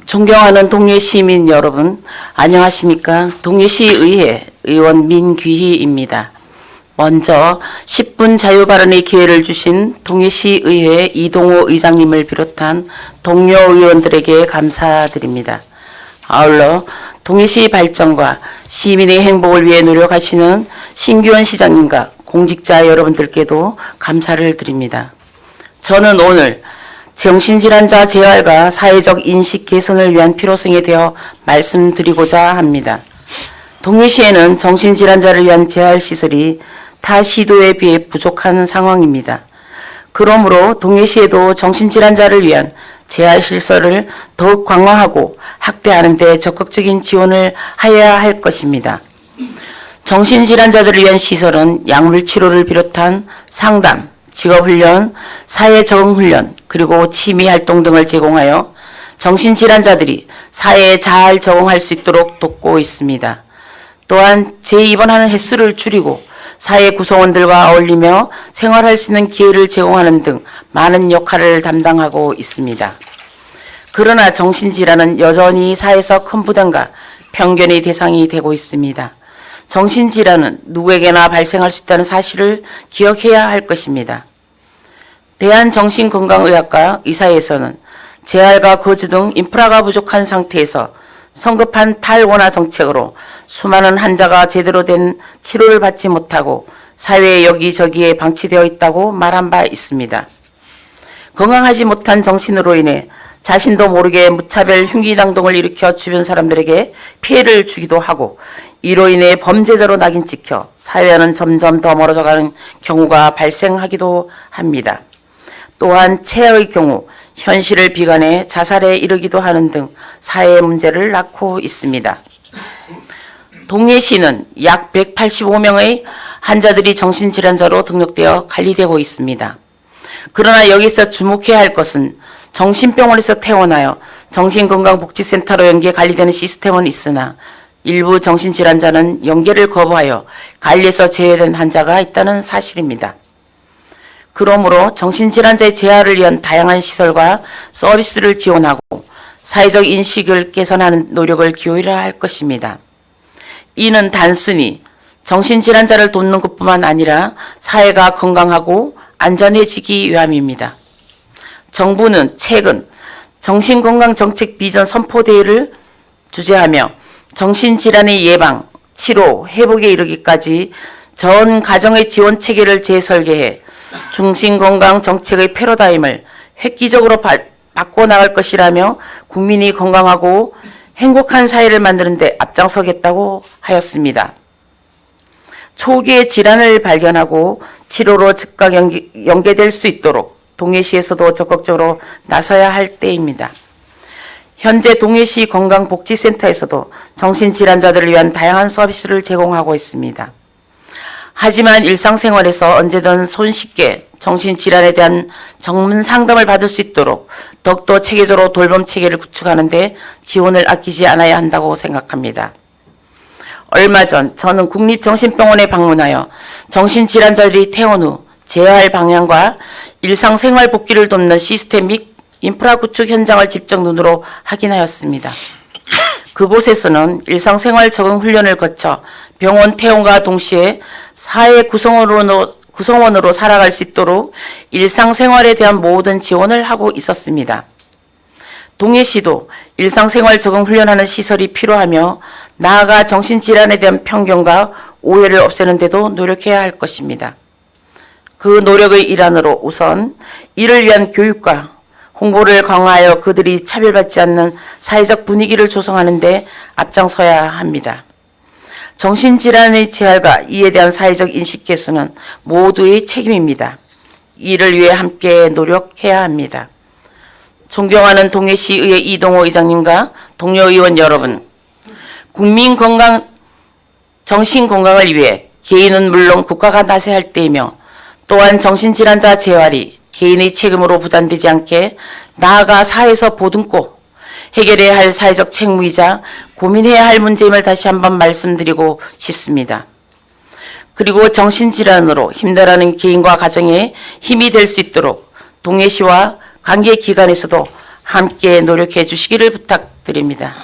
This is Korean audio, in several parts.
존경하는 동해 시민 여러분, 안녕하십니까? 동해시의회 의원 민귀희입니다. 먼저 10분 자유발언의 기회를 주신 동해시의회 이동호 의장님을 비롯한 동료 의원들에게 감사드립니다. 아울러 동해시 발전과 시민의 행복을 위해 노력하시는 신규현 시장님과 공직자 여러분들께도 감사를 드립니다. 저는 오늘 정신질환자 재활과 사회적 인식 개선을 위한 필요성에 대해 말씀드리고자 합니다. 동해시에는 정신질환자를 위한 재활시설이 타 시도에 비해 부족한 상황입니다. 그러므로 동해시에도 정신질환자를 위한 재활시설을 더욱 강화하고 확대하는 데 적극적인 지원을 해야 할 것입니다. 정신질환자들을 위한 시설은 약물치료를 비롯한 상담, 직업훈련, 사회적응훈련, 그리고 취미활동 등을 제공하여 정신질환자들이 사회에 잘 적응할 수 있도록 돕고 있습니다. 또한 재입원하는 횟수를 줄이고 사회 구성원들과 어울리며 생활할 수 있는 기회를 제공하는 등 많은 역할을 담당하고 있습니다. 그러나 정신질환은 여전히 사회에서 큰 부담과 편견의 대상이 되고 있습니다. 정신질환은 누구에게나 발생할 수 있다는 사실을 기억해야 할 것입니다. 대한정신건강의학과 의사회에서는 재활과 거주 등 인프라가 부족한 상태에서 성급한 탈원화 정책으로 수많은 환자가 제대로 된 치료를 받지 못하고 사회 여기저기에 방치되어 있다고 말한 바 있습니다. 건강하지 못한 정신으로 인해 자신도 모르게 무차별 흉기낭동을 일으켜 주변 사람들에게 피해를 주기도 하고 이로 인해 범죄자로 낙인 찍혀 사회와는 점점 더 멀어져가는 경우가 발생하기도 합니다. 또한 체의 경우 현실을 비관해 자살에 이르기도 하는 등 사회 문제를 낳고 있습니다. 동해시는 약 185명의 환자들이 정신질환자로 등록되어 관리되고 있습니다. 그러나 여기서 주목해야 할 것은 정신병원에서 퇴원하여 정신건강복지센터로 연계 관리되는 시스템은 있으나 일부 정신질환자는 연계를 거부하여 관리에서 제외된 환자가 있다는 사실입니다. 그러므로 정신질환자의 재활을 위한 다양한 시설과 서비스를 지원하고 사회적 인식을 개선하는 노력을 기울여야 할 것입니다. 이는 단순히 정신질환자를 돕는 것뿐만 아니라 사회가 건강하고 안전해지기 위함입니다. 정부는 최근 정신건강정책 비전 선포대회를 주재하며 정신질환의 예방, 치료, 회복에 이르기까지 전 가정의 지원 체계를 재설계해 중심건강정책의 패러다임을 획기적으로 바꿔나갈 것이라며 국민이 건강하고 행복한 사회를 만드는 데 앞장서겠다고 하였습니다. 초기에 질환을 발견하고 치료로 즉각 연계될 수 있도록 동해시에서도 적극적으로 나서야 할 때입니다. 현재 동해시 건강복지센터에서도 정신질환자들을 위한 다양한 서비스를 제공하고 있습니다. 하지만 일상생활에서 언제든 손쉽게 정신질환에 대한 전문 상담을 받을 수 있도록 더욱더 체계적으로 돌봄 체계를 구축하는 데 지원을 아끼지 않아야 한다고 생각합니다. 얼마 전 저는 국립정신병원에 방문하여 정신질환자들이 퇴원 후 재활 방향과 일상생활 복귀를 돕는 시스템 및 인프라 구축 현장을 직접 눈으로 확인하였습니다. 그곳에서는 일상생활 적응 훈련을 거쳐 병원 퇴원과 동시에 사회 구성원으로 살아갈 수 있도록 일상생활에 대한 모든 지원을 하고 있었습니다. 동해시도 일상생활 적응 훈련하는 시설이 필요하며 나아가 정신질환에 대한 편견과 오해를 없애는 데도 노력해야 할 것입니다. 그 노력의 일환으로 우선 이를 위한 교육과 홍보를 강화하여 그들이 차별받지 않는 사회적 분위기를 조성하는 데 앞장서야 합니다. 정신질환의 재활과 이에 대한 사회적 인식 개선은 모두의 책임입니다. 이를 위해 함께 노력해야 합니다. 존경하는 동해시의회 이동호 의장님과 동료 의원 여러분, 국민 건강, 정신 건강을 위해 개인은 물론 국가가 나서야 할 때이며 또한 정신질환자 재활이 개인의 책임으로 부담되지 않게 나아가 사회에서 보듬고 해결해야 할 사회적 책무이자 고민해야 할 문제임을 다시 한번 말씀드리고 싶습니다. 그리고 정신질환으로 힘들어하는 개인과 가정에 힘이 될 수 있도록 동해시와 관계기관에서도 함께 노력해 주시기를 부탁드립니다.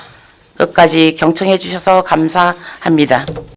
끝까지 경청해 주셔서 감사합니다.